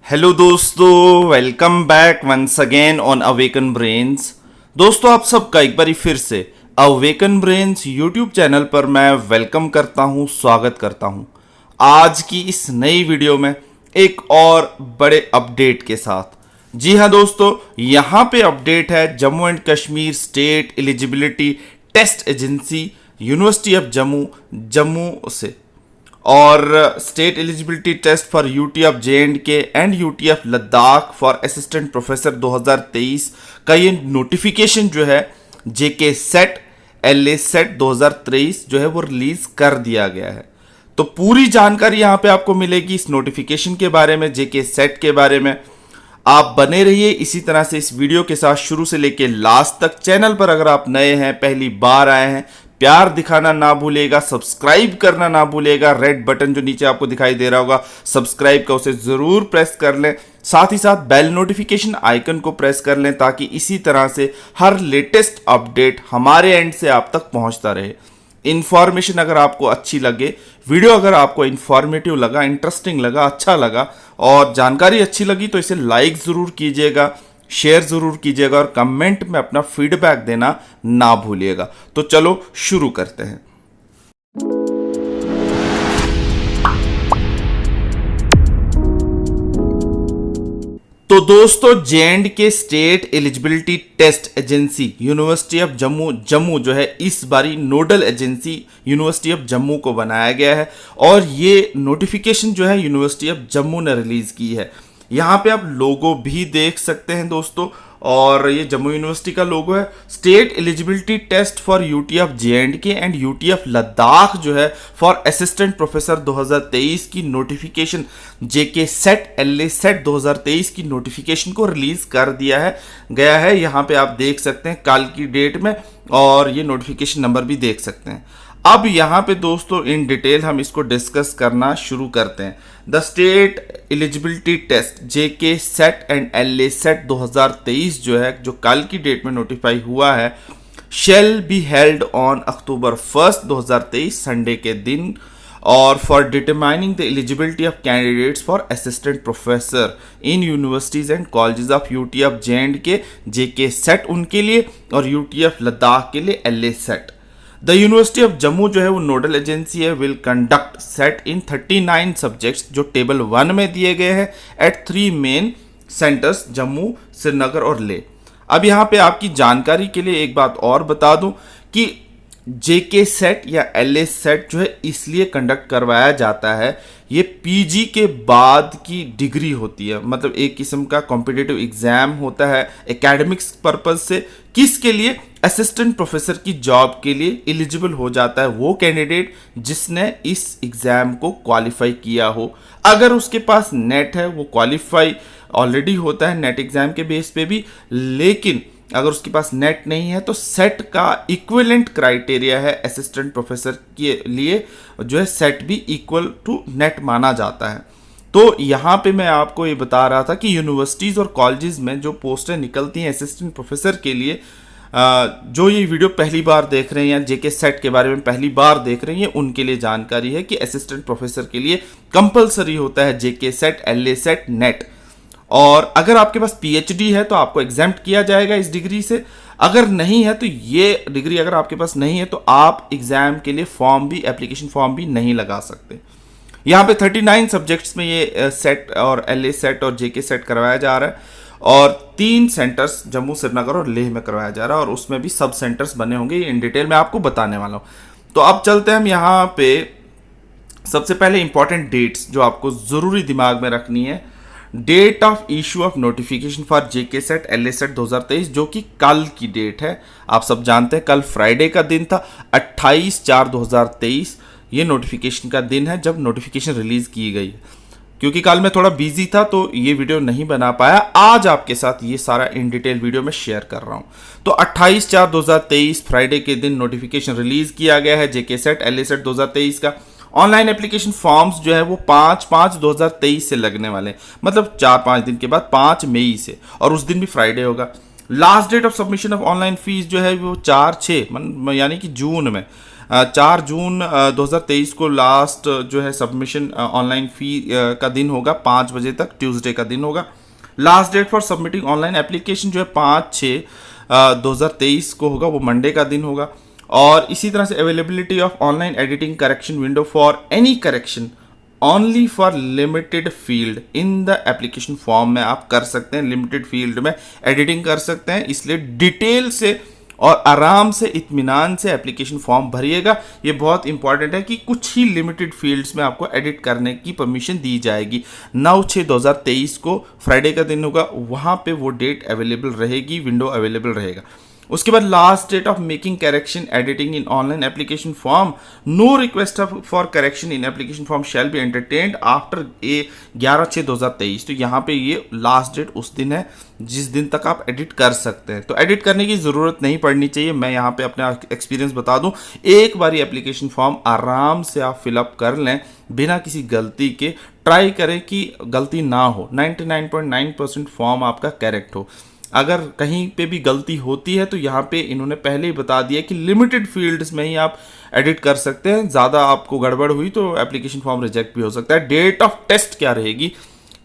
Hello दोस्तों, welcome back once again on awaken brains. दोस्तों, आप सबका एक बार फिर से अवेकन ब्रेन्स यूट्यूब चैनल पर मैं वेलकम करता हूं, स्वागत करता हूं। आज की इस नई वीडियो में एक और बड़े अपडेट के साथ। जी हाँ दोस्तों, यहाँ पे अपडेट है Jammu and Kashmir state eligibility test agency university of Jammu से और state eligibility test for UT of J and UT of Ladakh for assistant professor 2023 का ये नोटिफिकेशन जो है जेके सेट एलए सेट 2023 जो है वो रिलीज कर दिया गया है। तो पूरी जानकारी यहाँ पे आपको मिलेगी इस नोटिफिकेशन के बारे में, जेके सेट के बारे में। आप बने रहिए इसी तरह से इस वीडियो के साथ शुरू से लेके लास्ट तक। चैनल पर अगर आप नए हैं, पहली बार आए हैं, प्यार दिखाना ना भूलिएगा, सब्सक्राइब करना ना भूलिएगा। रेड बटन जो नीचे आपको दिखाई दे रहा होगा सब्सक्राइब का, उसे जरूर प्रेस कर लें। साथ ही साथ बेल नोटिफिकेशन आइकन को प्रेस कर लें ताकि इसी तरह से हर लेटेस्ट अपडेट हमारे एंड से आप तक पहुंचता रहे। इंफॉर्मेशन अगर आपको अच्छी लगे, वीडियो अगर आपको इंफॉर्मेटिव लगा, इंटरेस्टिंग लगा, अच्छा लगा और जानकारी अच्छी लगी तो इसे लाइक ज़रूर कीजिएगा, शेयर ज़रूर कीजिएगा और कमेंट में अपना फीडबैक देना ना भूलिएगा। तो चलो शुरू करते हैं। तो दोस्तों, J state eligibility test agency university of Jammu जो है इस बारी nodal agency university of Jammu को बनाया गया है और ये नोटिफिकेशन जो है यूनिवर्सिटी ऑफ जम्मू ने रिलीज की है। यहाँ पे आप लोगो भी देख सकते हैं दोस्तों, और ये जम्मू यूनिवर्सिटी का लोगो है। State eligibility test for UT of J and UT of Ladakh जो है फॉर असिस्टेंट प्रोफेसर 2023 की notification, JK set LA SET 2023 की नोटिफिकेशन को रिलीज कर दिया है गया है। यहाँ पे आप देख सकते हैं कल की डेट में, और ये नोटिफिकेशन नंबर भी देख सकते हैं। अब यहाँ पे दोस्तों इन डिटेल हम इसको डिस्कस करना शुरू करते हैं। The state eligibility test JK SET and LA SET 2023 जो है, जो कल की डेट में नोटिफाई हुआ है, shall be held on October 1 2023 Sunday के दिन, और for determining the eligibility of candidates for assistant professor in universities and colleges of UT of J JK set उनके लिए और यूटी ऑफ लद्दाख के लिए LA set. The university of Jammu जो है वो नोडल एजेंसी है, will conduct set in 39 subjects जो टेबल 1 में दिए गए हैं eight 3 main centres Jammu, Srinagar और लेह। अब यहाँ पे आपकी जानकारी के लिए एक बात और बता दूं कि जेके सेट या एलए सेट जो है इसलिए कंडक्ट करवाया जाता है, ये पीजी के बाद की डिग्री होती है, मतलब एक किस्म का कॉम्पिटिटिव एग्जाम होता है एकेडमिक्स पर्पज से। किसके लिए? असिस्टेंट प्रोफेसर की जॉब के लिए एलिजिबल हो जाता है वो कैंडिडेट जिसने इस एग्जाम को क्वालिफाई किया हो। अगर उसके पास नेट है वो क्वालिफाई ऑलरेडी होता है नेट एग्जाम के बेस पे भी, लेकिन अगर उसके पास नेट नहीं है तो सेट का इक्विवेलेंट क्राइटेरिया है असिस्टेंट प्रोफेसर के लिए, जो है सेट भी इक्वल टू नेट माना जाता है। तो यहाँ पे मैं आपको ये बता रहा था कि यूनिवर्सिटीज़ और कॉलेजेस में जो पोस्टें निकलती हैं असिस्टेंट प्रोफेसर के लिए, जो ये वीडियो पहली बार देख रहे हैं या जेके सेट के बारे में पहली बार देख रहे हैं, उनके लिए जानकारी है कि असिस्टेंट प्रोफेसर के लिए कंपलसरी होता है JK set LA set net. और अगर आपके पास पीएचडी है तो आपको एग्जाम्प्ट किया जाएगा इस डिग्री से। अगर नहीं है तो ये डिग्री अगर आपके पास नहीं है तो आप एग्जाम के लिए एप्लीकेशन फॉर्म भी नहीं लगा सकते। यहाँ पे 39 सब्जेक्ट्स में ये सेट और एलए सेट और जेके सेट करवाया जा रहा है, और 3 सेंटर्स जम्मू, श्रीनगर और लेह में करवाया जा रहा है, और उसमें भी सब सेंटर्स बने होंगे, इन डिटेल में आपको बताने वाला हूँ। तो अब चलते हैं हम यहाँ पे। सबसे पहले इंपॉर्टेंट डेट्स जो आपको ज़रूरी दिमाग में रखनी है। Date of issue of notification for JK set LA SET 2023 जो कि कल की डेट है। आप सब जानते हैं कल फ्राइडे का दिन था, 28/4/2023 ये नोटिफिकेशन का दिन है जब नोटिफिकेशन रिलीज की गई। क्योंकि कल मैं थोड़ा बिजी था तो ये वीडियो नहीं बना पाया, आज आपके साथ ये सारा इन डिटेल वीडियो में शेयर कर रहा हूँ। तो 28/4/2023 फ्राइडे के दिन नोटिफिकेशन रिलीज किया गया है जेके सेट एलए सेट 2023 का। ऑनलाइन एप्लीकेशन फॉर्म्स जो है वो 5/5/2023 से लगने वाले हैं, मतलब 4-5 दिन के बाद 5 मई से, और उस दिन भी फ्राइडे होगा। Last date of submission of online fees जो है वो 4/6 यानी कि जून में 4 जून 2023 को लास्ट जो है सबमिशन ऑनलाइन फी का दिन होगा, 5 बजे तक, ट्यूसडे का दिन होगा। Last date for submitting online application जो है 5/6/2023 को होगा, वो मंडे का दिन होगा। और इसी तरह से availability of online editing correction window for any correction only for limited field in the application form में आप कर सकते हैं, लिमिटेड फील्ड में एडिटिंग कर सकते हैं। इसलिए डिटेल से और आराम से इत्मीनान से एप्लीकेशन फॉर्म भरिएगा। ये बहुत इंपॉर्टेंट है कि कुछ ही लिमिटेड फील्ड्स में आपको एडिट करने की परमिशन दी जाएगी। 9/6/2023 को फ्राइडे का दिन होगा, वहाँ पे वो डेट अवेलेबल रहेगी, विंडो अवेलेबल रहेगा। उसके बाद last date of making correction editing in online application form, no request for correction in application form shall be entertained after 11/6/2023। तो यहाँ पे ये लास्ट डेट उस दिन है जिस दिन तक आप एडिट कर सकते हैं। तो एडिट करने की ज़रूरत नहीं पड़नी चाहिए। मैं यहाँ पे अपना एक्सपीरियंस बता दूँ, एक बार एप्लीकेशन फॉर्म आराम से आप फिलअप कर लें बिना किसी गलती के। ट्राई करें कि गलती ना हो, 99.9% फॉर्म आपका करेक्ट हो। अगर कहीं पे भी गलती होती है तो यहाँ पे इन्होंने पहले ही बता दिया कि लिमिटेड फील्ड्स में ही आप एडिट कर सकते हैं। ज़्यादा आपको गड़बड़ हुई तो एप्लीकेशन फॉर्म रिजेक्ट भी हो सकता है। डेट ऑफ टेस्ट क्या रहेगी?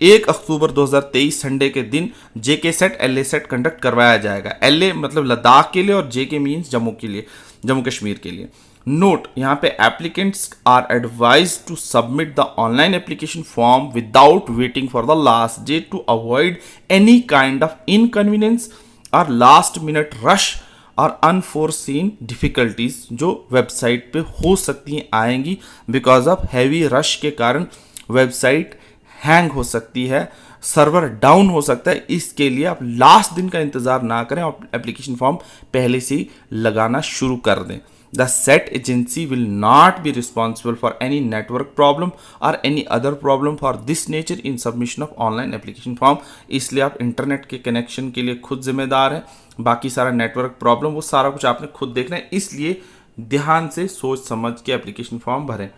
1 अक्टूबर 2023 संडे के दिन जेके सेट LA सेट कंडक्ट करवाया जाएगा। LA मतलब लद्दाख के लिए और जेके मीन्स जम्मू के लिए, जम्मू कश्मीर के लिए। नोट, यहाँ पे applicants are advise to submit the online application form without waiting for the last date to avoid any kind of inconvenience और लास्ट मिनट रश और अनफोरसीन डिफिकल्टीज जो वेबसाइट पे हो सकती हैं, आएंगी। बिकॉज ऑफ हैवी रश के कारण वेबसाइट हैंग हो सकती है, सर्वर डाउन हो सकता है। इसके लिए आप लास्ट दिन का इंतज़ार ना करें और एप्लीकेशन फॉर्म पहले से ही लगाना शुरू कर दें। The SET agency will not be responsible for any network problem or any other problem for this nature in submission of online application form। इसलिए आप इंटरनेट के कनेक्शन के लिए खुद जिम्मेदार हैं। बाकी सारा नेटवर्क प्रॉब्लम वो सारा कुछ आपने खुद देखना है, इसलिए ध्यान से सोच समझ के एप्लीकेशन फॉर्म भरें।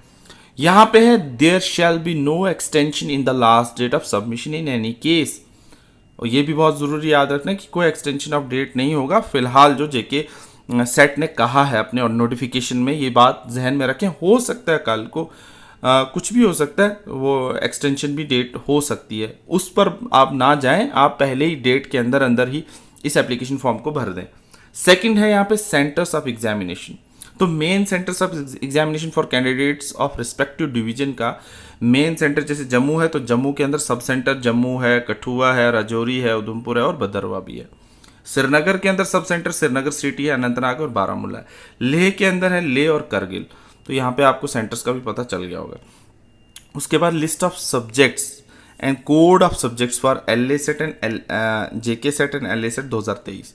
यहाँ पे है there shall be no extension in the last date of submission in any case. और ये भी बहुत ज़रूरी याद रखना कि कोई एक्सटेंशन ऑफ डेट नहीं होगा। फिलहाल जो जेके सेट ने कहा है अपने और नोटिफिकेशन में, ये बात जहन में रखें। हो सकता है कल को कुछ भी हो सकता है, वो एक्सटेंशन भी डेट हो सकती है, उस पर आप ना जाएं। आप पहले ही डेट के अंदर अंदर ही इस एप्लीकेशन फॉर्म को भर दें। सेकंड है यहाँ पे सेंटर्स ऑफ एग्जामिनेशन। तो main centres of examination for candidates of respective division का मेन सेंटर जैसे जम्मू है तो जम्मू के अंदर सब सेंटर जम्मू है, कठुआ है, राजौरी है, उधमपुर है और भदरवा भी है। श्रीनगर के अंदर सब सेंटर श्रीनगर सिटी है, अनंतनाग और बारामूला है। लेह के अंदर है लेह और करगिल। तो यहाँ पे आपको सेंटर्स का भी पता चल गया होगा। उसके बाद list of subjects and code of subjects for LA set and JK SET and LA set 2023।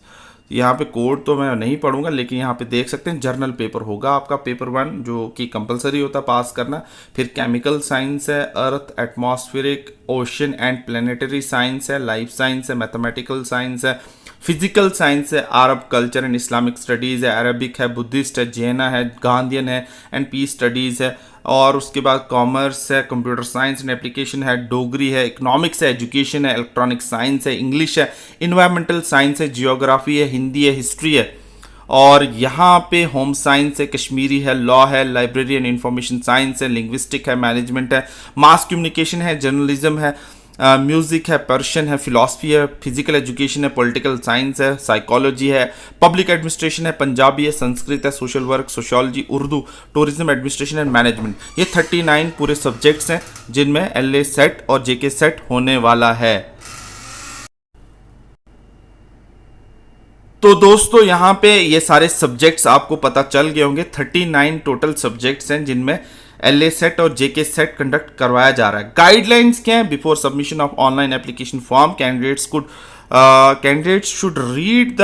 यहाँ पे कोड तो मैं नहीं पढ़ूंगा, लेकिन यहाँ पे देख सकते हैं जर्नल पेपर होगा आपका पेपर 1 जो कि कंपलसरी होता पास करना। फिर केमिकल साइंस है, earth atmospheric ocean and planetary science है, लाइफ साइंस है, मैथमेटिकल साइंस है, फिजिकल साइंस है, Arab culture and Islamic studies है, अरबिक है, बुद्धिस्ट है, जैन है, गांधीयन है एंड पीस स्टडीज़ है। और उसके बाद कॉमर्स है, कंप्यूटर साइंस एंड एप्लीकेशन है, डोगरी है, इकोनॉमिक्स है, एजुकेशन है, इलेक्ट्रॉनिक साइंस है, इंग्लिश है, इन्वायरमेंटल साइंस है, जियोग्राफी है, हिंदी है, हिस्ट्री है। और यहाँ पे होम साइंस है, कश्मीरी है, लॉ है, लाइब्रेरी एंड इंफॉर्मेशन साइंस है, लिंग्विस्टिक है, मैनेजमेंट है, मास कम्युनिकेशन है, जर्नलिज्म है, म्यूज़िक है, पर्शियन है, फिलॉसफी है, फिजिकल एजुकेशन है, पॉलिटिकल साइंस है, साइकोलॉजी है, पब्लिक एडमिनिस्ट्रेशन है, पंजाबी है, संस्कृत है, social work, sociology, Urdu, tourism administration and management. ये 39 पूरे सब्जेक्ट्स हैं जिनमें LA सेट और JK सेट होने वाला है। तो दोस्तों यहाँ पे ये सारे सब्जेक्ट्स आपको पता चल गए होंगे। 39 टोटल सब्जेक्ट्स हैं जिनमें LA सेट और JK सेट कंडक्ट करवाया जा रहा है। गाइडलाइंस क्या है? Before submission of online application form candidates should read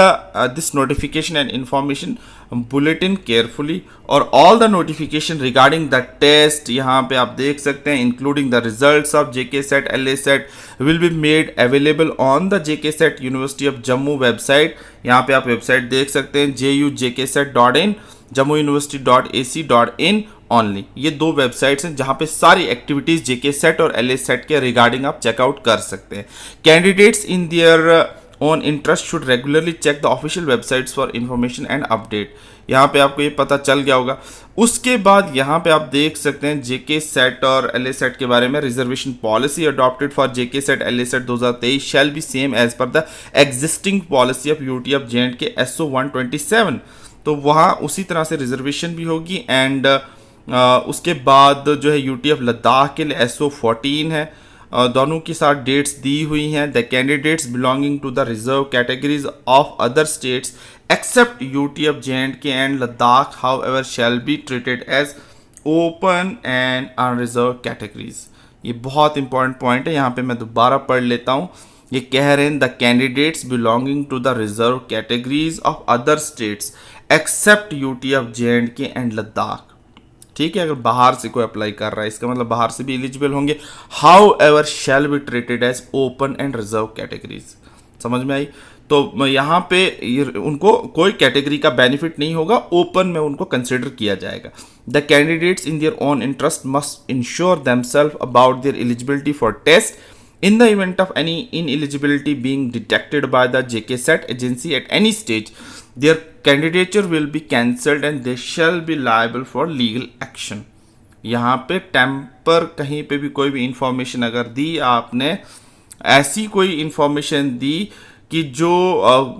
this notification and information bulletin carefully और all the notification regarding the test. यहाँ पे आप देख सकते हैं including the results of JK set LA set will be made available on the JK set university of Jammu website. यहाँ पे आप वेबसाइट देख सकते हैं jujkset.in, jammuuniversity.ac.in ओनली। ये 2 वेबसाइट्स हैं जहां पे सारी एक्टिविटीज JK सेट और LA सेट के रिगार्डिंग आप चेकआउट कर सकते हैं। Candidates in their own interest should regularly check the official websites for information and update. यहाँ पे आपको ये पता चल गया होगा। उसके बाद यहाँ पे आप देख सकते हैं जेके सेट और एल सेट के बारे में। Reservation policy adopted for JK set L set 2023 shall be same as per the existing policy of UT of J K SO 127। तो वहाँ उसी तरह से रिजर्वेशन भी होगी। एंड उसके बाद जो है यूटी ऑफ लद्दाख के लिए SO 14 है। दोनों के साथ डेट्स दी हुई हैं। The candidates belonging to the reserve categories of other states except UT of J and Ladakh however shall be treated as open and unreserved categories. ये बहुत इंपॉर्टेंट पॉइंट है, यहाँ पे मैं दोबारा पढ़ लेता हूँ। ये कह रहे हैं the candidates belonging to the reserve categories of other states except UT of J and Ladakh. ठीक है, अगर बाहर से कोई अप्लाई कर रहा है इसका मतलब बाहर से भी एलिजिबल होंगे। However shall be treated as open and reserved categories. समझ में आई? तो यहाँ पे उनको कोई कैटेगरी का बेनिफिट नहीं होगा, ओपन में उनको कंसिडर किया जाएगा। The candidates in their own interest must ensure themselves about their eligibility for test in the event of any ineligibility being detected by the JKSET agency at any stage. Their candidature will be cancelled and they shall be liable for legal action. यहाँ पे temper कहीं पे भी कोई भी information अगर दी आपने, ऐसी कोई इंफॉर्मेशन दी कि जो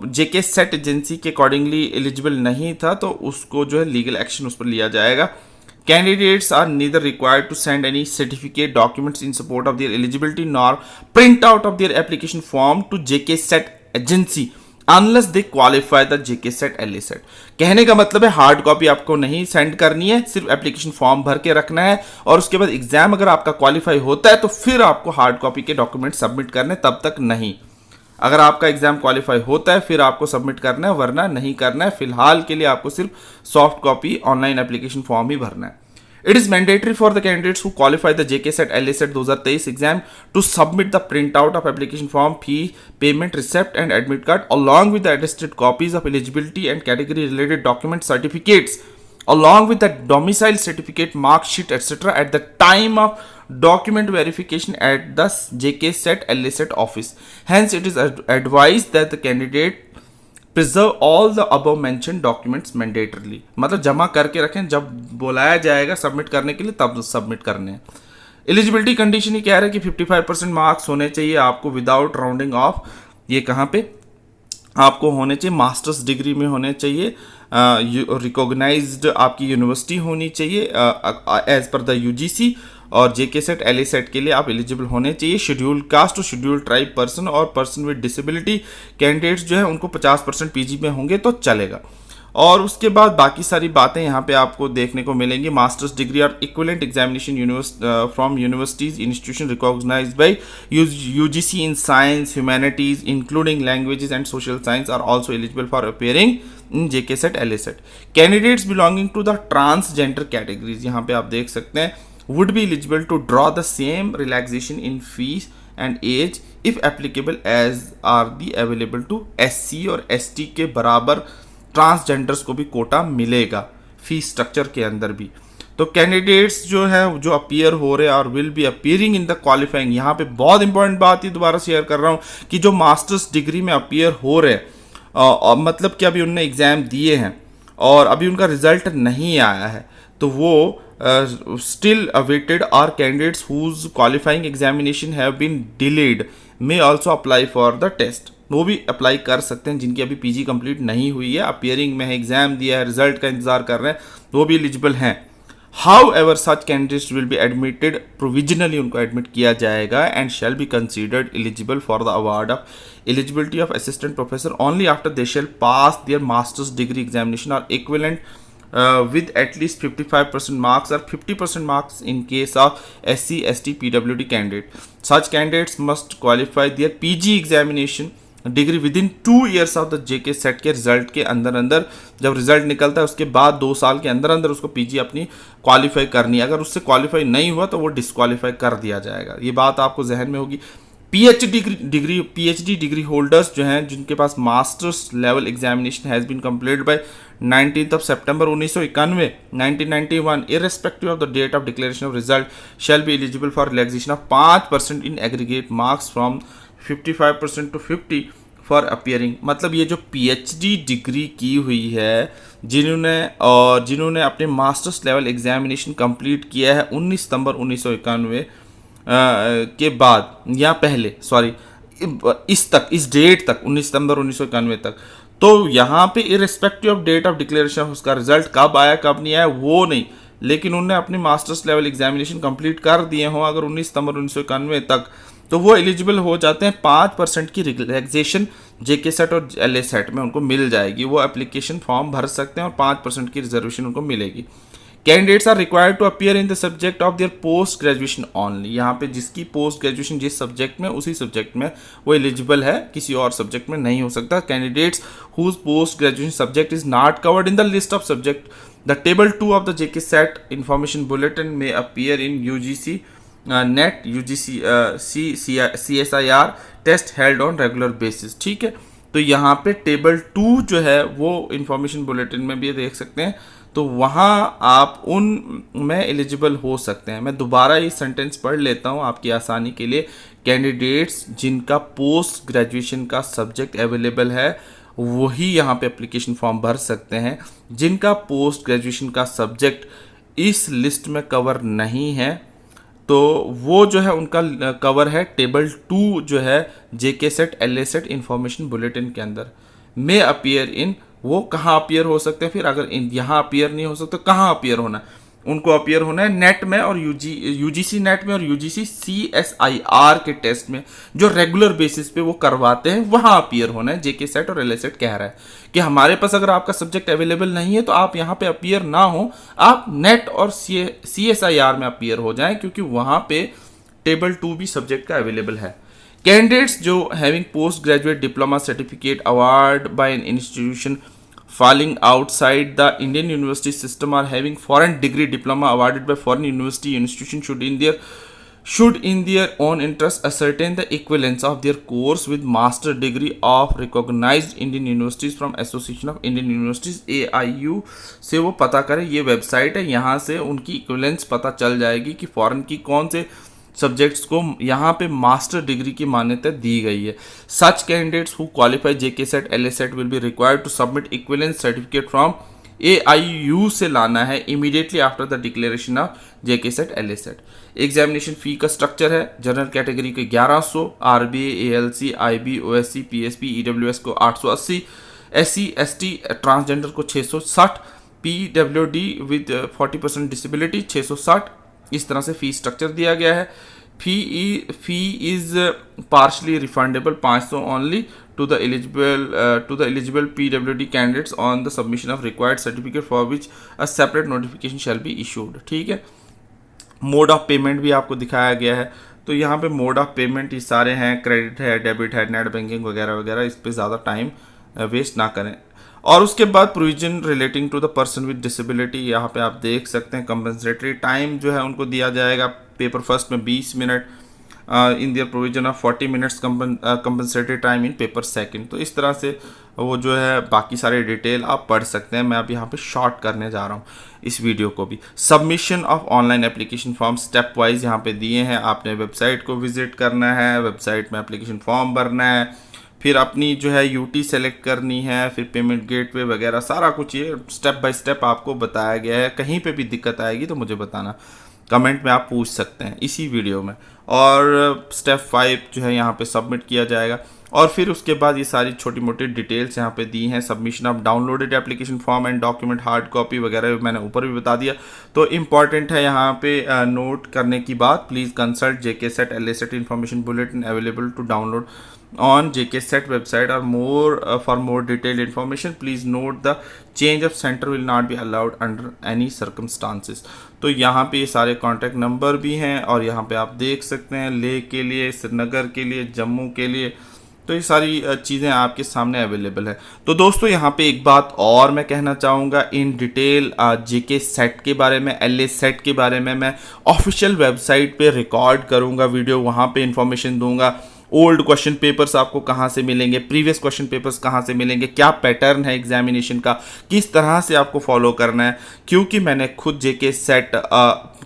जेके सेट एजेंसी के अकॉर्डिंगली एलिजिबल नहीं था, तो उसको जो है लीगल एक्शन उस पर लिया जाएगा। Candidates are neither required to send any certificate documents in support of their eligibility nor print out of their application form to JKSET agency unless they qualify the JKSET LASET। कहने का मतलब है hard copy आपको नहीं send करनी है, सिर्फ application form भर के रखना है और उसके बाद एग्जाम अगर आपका क्वालिफाई होता है तो फिर आपको हार्ड कॉपी के डॉक्यूमेंट सबमिट करने, तब तक नहीं। अगर आपका एग्जाम क्वालिफाई होता है फिर आपको सबमिट करना है, वरना नहीं करना है। फिलहाल के लिए आपको सिर्फ soft copy online application form ही भरना है। It is mandatory for the candidates who qualify the JKSET LASET 2023 exam to submit the printout of application form, fee, payment receipt and admit card along with the attested copies of eligibility and category related document certificates along with the domicile certificate, mark sheet etc. at the time of document verification at the JKSET LASET office. Hence, it is advised that the candidate preserve all the above mention documents mandatorily. मतलब जमा करके रखें, जब बुलाया जाएगा submit करने के लिए तब सबमिट करने हैं। एलिजिबिलिटी कंडीशन ही कह रहा है कि 55% मार्क्स होने चाहिए आपको विदाउट राउंडिंग ऑफ। ये कहाँ पे आपको होने चाहिए? मास्टर्स डिग्री में होने चाहिए, रिकॉग्नाइज्ड आपकी यूनिवर्सिटी होनी चाहिए एज पर द यूजीसी, और जेकेसेट एलएसेट के लिए आप एलिजिबल होने चाहिए। शेड्यूल कास्ट और शेड्यूल ट्राइब पर्सन और पर्सन विद डिसेबिलिटी कैंडिडेट्स जो है उनको 50% पीजी में होंगे तो चलेगा। और उसके बाद बाकी सारी बातें यहाँ पे आपको देखने को मिलेंगी। मास्टर्स डिग्री और equivalent examination from universities institution recognised by UGC in science humanities including languages and social science are also eligible for appearing in JK set LA set. Candidates belonging to the transgender categories यहाँ पे आप देख सकते हैं would be eligible to draw the same relaxation in fees and age if applicable as are the available to SC और ST के बराबर transgenders को भी कोटा मिलेगा फीस स्ट्रक्चर के अंदर भी। तो कैंडिडेट्स जो है जो अपीयर हो रहे हैं और will be appearing in the qualifying, यहाँ पे बहुत इंपॉर्टेंट बात ही दोबारा शेयर कर रहा हूँ कि जो मास्टर्स डिग्री में अपीयर हो रहे हैं मतलब कि अभी उनने एग्जाम दिए हैं और अभी उनका रिजल्ट नहीं आया है, तो वो still awaited are candidates whose qualifying examination have been delayed may also apply for the test। वो भी अप्लाई कर सकते हैं जिनकी अभी पीजी कंप्लीट नहीं हुई है, अपीयरिंग में है, एग्जाम दिया है, रिजल्ट का इंतजार कर रहे हैं, वो भी एलिजिबल हैं। However, such candidates will be admitted provisionally, उनको एडमिट किया जाएगा and shall be considered eligible for the award of eligibility of assistant professor only after they shall pass their master's degree examination or equivalent with at least 55% marks or 50% marks in case of SC, ST, PWD candidate. Such candidates must qualify their PG examination degree with in 2 years of the JK set के result के अंदर अंदर। जब result निकलता है उसके बाद 2 साल के अंदर अंदर उसको पीजी अपनी क्वालिफाई करनी है। अगर उससे क्वालिफाई नहीं हुआ तो वो डिस्क्वालीफाई कर दिया जाएगा। ये बात आपको जहन में होगी। पीएचडी डिग्री होल्डर्स जो हैं जिनके पास masters level examination has been completed by 19 सितंबर 1991 1991 irrespective of the date of declaration of result shall be eligible for relaxation of 5% in aggregate marks from 55% to 50 for appearing, मतलब ये जो PhD degree की हुई है, जिन्होंने अपने मास्टर्स लेवल एग्जामिनेशन कंप्लीट किया है 19 सितंबर 1991 के बाद या पहले, सॉरी, इस डेट तक 19 सितंबर 1991 तक, तो यहाँ पे irrespective of date of declaration उसका रिजल्ट कब आया कब नहीं आया वो नहीं, लेकिन उन्होंने अपनी मास्टर्स लेवल एग्जामिनेशन कंप्लीट कर दिए हों अगर 19 सितंबर 1991 तक, तो वो एलिजिबल हो जाते हैं। 5% की रिलैक्सेशन जेके सेट और एलए सेट में उनको मिल जाएगी, वो एप्लीकेशन फॉर्म भर सकते हैं और 5% की रिजर्वेशन उनको मिलेगी। Candidates are required to appear in the subject of their post graduation only, यहाँ पे जिसकी पोस्ट ग्रेजुएशन जिस सब्जेक्ट में उसी सब्जेक्ट में वो एलिजिबल है, किसी और सब्जेक्ट में नहीं हो सकता। Candidates whose post graduation subject is not covered in the list of subject the table 2 of the JK set information bulletin में appear in UGC NET UGC CSIR test held on regular basis. ठीक है, तो यहाँ पे table 2 जो है वो information bulletin में भी देख सकते हैं, तो वहाँ आप उन में एलिजिबल हो सकते हैं। मैं दोबारा ये सेंटेंस पढ़ लेता हूँ आपकी आसानी के लिए। कैंडिडेट्स जिनका पोस्ट ग्रेजुएशन का सब्जेक्ट अवेलेबल है वही यहाँ पे एप्लीकेशन फॉर्म भर सकते हैं। जिनका पोस्ट ग्रेजुएशन का सब्जेक्ट इस लिस्ट में कवर नहीं है तो वो जो है उनका कवर है टेबल 2 जो है JK set LA set information bulletin के अंदर में अपीयर इन। वो कहाँ अपीयर हो सकते हैं फिर, अगर यहाँ अपीयर नहीं हो सकते कहाँ अपीयर होना है, उनको अपीयर होना है नेट में और यूजीसी नेट में और यूजीसी CSIR के टेस्ट में जो रेगुलर बेसिस पे वो करवाते हैं, वहाँ अपीयर होना है। जेके सेट और एलए सेट कह रहा है कि हमारे पास अगर आपका सब्जेक्ट अवेलेबल नहीं है तो आप यहाँ पे अपीयर ना हो, आप नेट और CSIR में अपीयर हो जाएं, क्योंकि वहाँ पे टेबल 2 भी सब्जेक्ट का अवेलेबल है। कैंडिडेट्स जो having post graduate diploma certificate award bye an institution falling outside the Indian university system or having foreign degree diploma awarded by foreign university institution should in their own interest ascertain the equivalence of their course with master degree of recognized Indian universities from Association of Indian Universities AIU से वो पता करें। ये website है, यहाँ से उनकी equivalence पता चल जाएगी कि फॉरेन की कौन से सब्जेक्ट्स को यहाँ पे मास्टर डिग्री की मान्यता दी गई है। Such candidates who qualify JK set LA set will be required to submit equivalence certificate from AIU से लाना है immediately after the declaration of JK set LA set. Examination fee का स्ट्रक्चर है, जनरल कैटेगरी के 1100, RBA ALC IB OSC PSP EWS को 880, SC ST transgender को 660, PWD with 40% disability 660। इस तरह से फी स्ट्रक्चर दिया गया है। Fee is partially refundable 500 only to the eligible PWD candidates on the submission of required certificate for which a separate notification shall be issued. ठीक है, mode of payment भी आपको दिखाया गया है। तो यहाँ पे मोड ऑफ पेमेंट ये सारे हैं, क्रेडिट है, डेबिट है, नेट बैंकिंग वगैरह वगैरह, इस पर ज़्यादा टाइम वेस्ट ना करें। और उसके बाद provision relating to the person with disability, यहाँ पे आप देख सकते हैं कंपनसेटरी टाइम जो है उनको दिया जाएगा। पेपर फर्स्ट में 20 minute in there provision of 40 minutes compensatory time in paper second. तो इस तरह से वो जो है बाकी सारे डिटेल आप पढ़ सकते हैं। मैं अब यहाँ पे शॉर्ट करने जा रहा हूँ इस वीडियो को भी। Submission of online application form step wise यहाँ पे दिए हैं। आपने वेबसाइट को विजिट करना है, वेबसाइट में एप्लीकेशन फॉर्म भरना है, फिर अपनी जो है यूटी सेलेक्ट करनी है, फिर पेमेंट गेटवे वगैरह सारा कुछ ये स्टेप बाय स्टेप आपको बताया गया है। कहीं पे भी दिक्कत आएगी तो मुझे बताना, कमेंट में आप पूछ सकते हैं इसी वीडियो में। और स्टेप 5 जो है यहाँ पे सबमिट किया जाएगा और फिर उसके बाद ये सारी छोटी मोटी डिटेल्स यहाँ पे दी हैं। Submission of downloaded application form and document hard copy वगैरह मैंने ऊपर भी बता दिया। तो इम्पॉर्टेंट है यहाँ पे नोट करने की बात, please consult JK set LA SET information bulletin available to download on JKSET website or for more detailed information please note the change of center will not be allowed under any circumstances। तो यहाँ पे ये सारे contact number भी हैं और यहाँ पे आप देख सकते हैं लेह के लिए, श्रीनगर के लिए, जम्मू के लिए, तो ये सारी चीज़ें आपके सामने अवेलेबल है। तो दोस्तों यहाँ पे एक बात और मैं कहना चाहूँगा इन डिटेल जेके सेट के बारे में, एलए सेट के बारे में मैं ऑफिशियल वेबसाइट पे रिकॉर्ड करूँगा वीडियो, वहाँ पे इंफॉर्मेशन दूँगा। ओल्ड क्वेश्चन पेपर्स आपको कहाँ से मिलेंगे, प्रीवियस क्वेश्चन पेपर्स कहाँ से मिलेंगे, क्या पैटर्न है एग्जामिनेशन का, किस तरह से आपको फॉलो करना है। क्योंकि मैंने खुद जेके सेट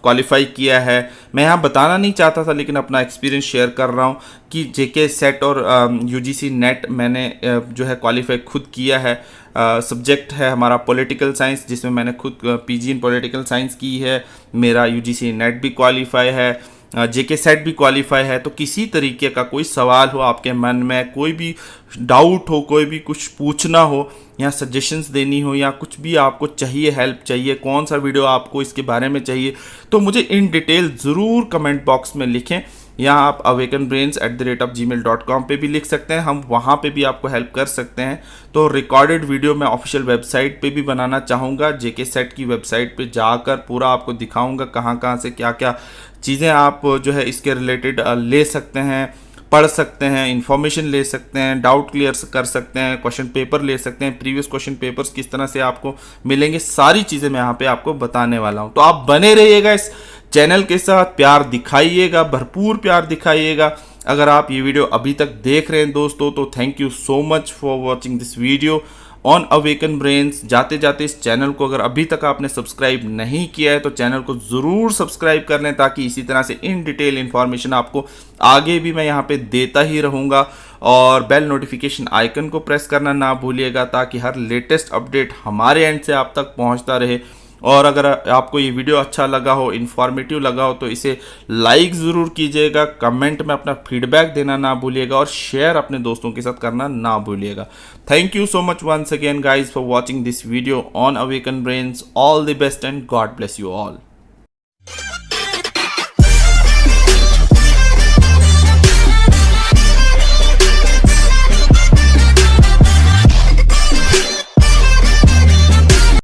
क्वालिफाई किया है, मैं यहाँ बताना नहीं चाहता था लेकिन अपना एक्सपीरियंस शेयर कर रहा हूँ कि जेके सेट और यूजीसी नेट मैंने जो है क्वालिफाई खुद किया है। सब्जेक्ट है हमारा पॉलिटिकल साइंस, जिसमें मैंने खुद पीजी इन पॉलिटिकल साइंस की है। मेरा यूजीसी नेट भी क्वालिफाई है, जेके सेट भी क्वालिफाई है। तो किसी तरीके का कोई सवाल हो आपके मन में, कोई भी डाउट हो, कोई भी कुछ पूछना हो या सजेशंस देनी हो या कुछ भी आपको चाहिए, हेल्प चाहिए, कौन सा वीडियो आपको इसके बारे में चाहिए, तो मुझे इन डिटेल ज़रूर कमेंट बॉक्स में लिखें। या आप awakenbrains@gmail.com पे भी लिख सकते हैं, हम वहाँ पे भी आपको हेल्प कर सकते हैं। तो रिकॉर्डेड वीडियो मैं ऑफिशियल वेबसाइट पे भी बनाना चाहूँगा, जेके सेट की वेबसाइट पे जाकर पूरा आपको दिखाऊँगा कहाँ कहाँ से क्या क्या चीज़ें आप जो है इसके रिलेटेड ले सकते हैं, पढ़ सकते हैं, इन्फॉर्मेशन ले सकते हैं, डाउट क्लियर कर सकते हैं, क्वेश्चन पेपर ले सकते हैं, प्रीवियस क्वेश्चन पेपर्स किस तरह से आपको मिलेंगे, सारी चीज़ें मैं यहाँ पे आपको बताने वाला हूँ। तो आप बने रहिएगा इस चैनल के साथ, प्यार दिखाइएगा, भरपूर प्यार दिखाइएगा। अगर आप ये वीडियो अभी तक देख रहे हैं दोस्तों, तो thank you so much for watching this video on awaken brains. जाते जाते इस चैनल को अगर अभी तक आपने सब्सक्राइब नहीं किया है तो चैनल को ज़रूर सब्सक्राइब कर लें, ताकि इसी तरह से इन डिटेल इन्फॉर्मेशन आपको आगे भी मैं यहाँ पे देता ही रहूँगा। और बेल नोटिफिकेशन आइकन को प्रेस करना ना भूलिएगा, ताकि हर लेटेस्ट अपडेट हमारे एंड से आप तक पहुँचता रहे। और अगर आपको ये वीडियो अच्छा लगा हो, इन्फॉर्मेटिव लगा हो, तो इसे लाइक ज़रूर कीजिएगा, कमेंट में अपना फीडबैक देना ना भूलिएगा और शेयर अपने दोस्तों के साथ करना ना भूलिएगा। Thank you so much once again guys for watching this video on awaken Brains. All the best and God bless you all.